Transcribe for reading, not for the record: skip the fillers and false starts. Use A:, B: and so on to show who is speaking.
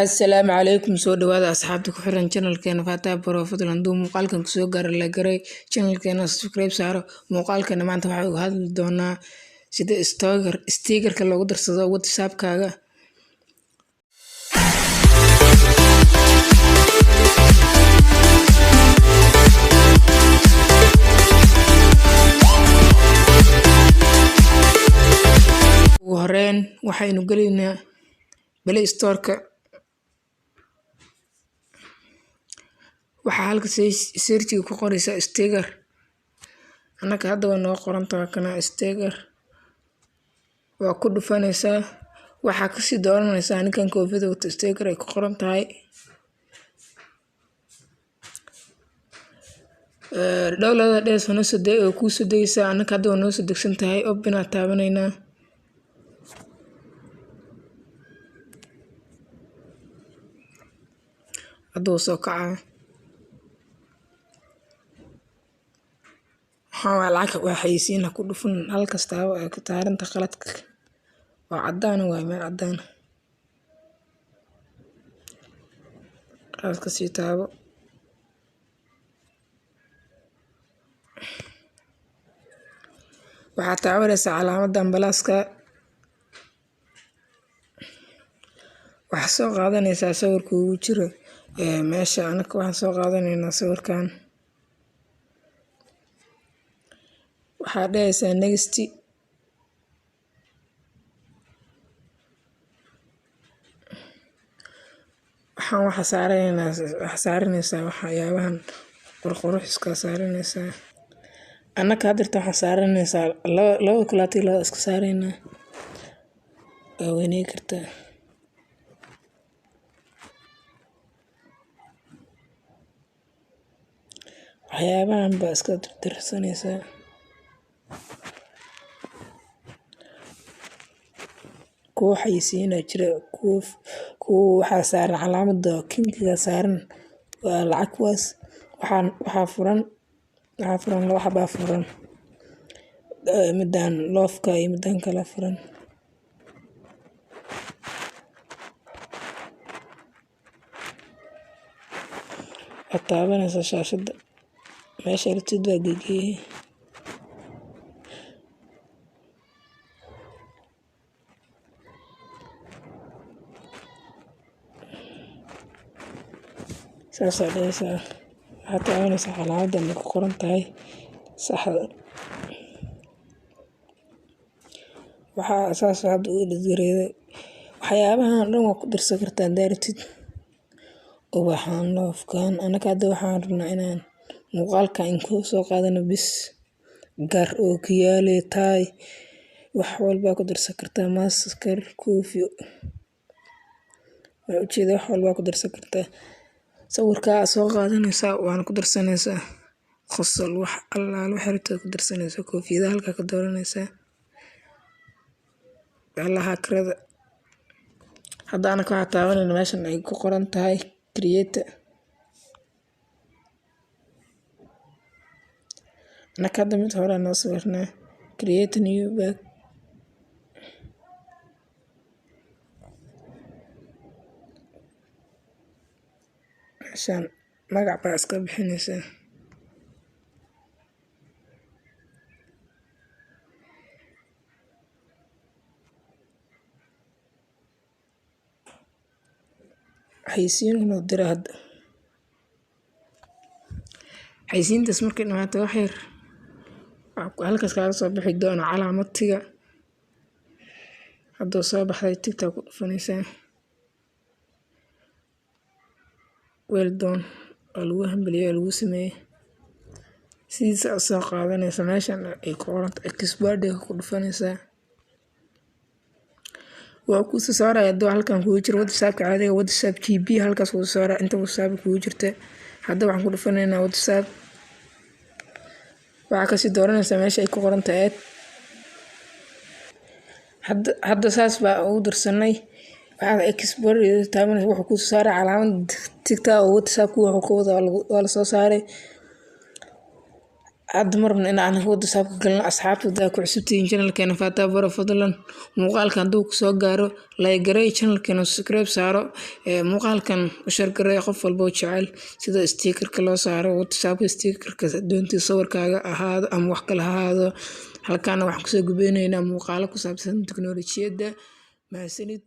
A: Assalaamu calaykum soo dhawaada asxaabta ku xiran channelkeena Faataha Baro fadlan hadduu muuqaalkan kusoo gaaro la garay channelkeena subscribe saaro muuqaalkana maanta waxaan uga hadli doonaa sida sticker-ka loogu darsado WhatsApp-kaaga. ugu horeyn waxaynu gelaynaa Play Store-ka. waxaa halka search-ga ku qoraysaa sticker anaka hadda waa noo qoran tahay kana sticker waa ku dhufanaysaa waxaa ka sii dooranaysaa ninkan koofida wata sticker ay ku qoran tahay dowladda dhees noo soo day oo ku soo daysaa anaka hadda waa noo soo degsan tahay open aan taabanaynaa hadda wuu soo kacaa lacag waxaysiina ku dhufan halkastaaba ay ku taaranta qaladka waa cadaan waa meel cadaan halka sii taabo waxaa taabanaysaa calaamadda ambalaaska waxaa soo qaadanaysaa sawirka ugu jiro meesha anaka waxaan soo qaadanaynaa sawirkan waxaa dhahaysaa next waxaa saaranaysaa waxyaabahan qurquriska saaranaysaa anaka hadirta waxaa saaranaysaa laba kulaati laba iska saaraynaa waa weynay kartaa waxyaabahan baa iska dirsanaysaa kuwa xayisiina jira kuwa waxaa saaran calaamadda kinkiga saaran waa lacag kuwaas waxaa furan laba xabaa furan midaan loofka iyo midaan kala furan waxaad taabanaysaa shaashadda meesha rabtid baa gegeeyay saasaa dhahaysaa waxaad taabanaysaa calaamaddan ay ku qoran tahay saxda waxaa saas hadda u editgareeday waxyaabahan dhan waa ku darsan kartaa hadaa rabtid ubaxan loofkan anaka hadda waxaan rabnaa inaan muuqaalka inkoo soo qaadano bis gar oo kiyaale taay wax walbaa ku darsan kartaa maskar koofi waa ujeeda wax walbaa ku darsan kartaa sawirkaa soo qaadanaysaa waana ku darsanaysaa qosol wax allaal wax rabtid ku darsanaysaa koofiyada halkaa ka dooranaysaa allaha kirada hadda anaka waxaa taabanayna meeshan ay ku qoran tahay create anaka hadda mid hore noo sawirnaa create new bag meeshaan magac baa iska bixinaysaa xayisiin inuu dira hadda xayisiintaas markay dhamaato wax yar halkaas kaaga soo bixi doona calaamadtiga hadduu soo baxday tigtaa ku dhufanaysaa weeldoon oo lagu hambaliyo oo lagu sameeyey sidiisa u soo qaadanaysa meeshan ay ku qoranta expired ku dhufanaysaa waa ku soo saaraya hadda halkan kugu jiro WhatsApp-ka caadiga WhatsApp GB halkaas ku soo saara inta WhatsApp kugu jirta hadda waxaan ku dhufanaynaa WhatsApp waxaa kasii dooranaysaa meesha ay ku qoran tahay hadda saas baa ugu darsanay waxaa export taabanaysa wuxuu ku soo saaray calaamad tigta oo WhatsApp-ku wuxuu ka wada waa la soo saaray hadda marna inaan wada saabka galno asxaabta daa ku cusubtiin channelkeena Fata Baro fadlan muuqaalkan hadduu ku soo gaaro like gareey channelkeena subscribe saaro muuqaalkan u share gareey qof walba oo jecel sida sticker-ka loo saaro WhatsApp sticker-ka doontii sawirkaaga ahaado ama wax kale ahaado halkaan waxaan ku soo gudbinaynaa muuqaalo ku saabsan tiknoolajiyadda mahadsanid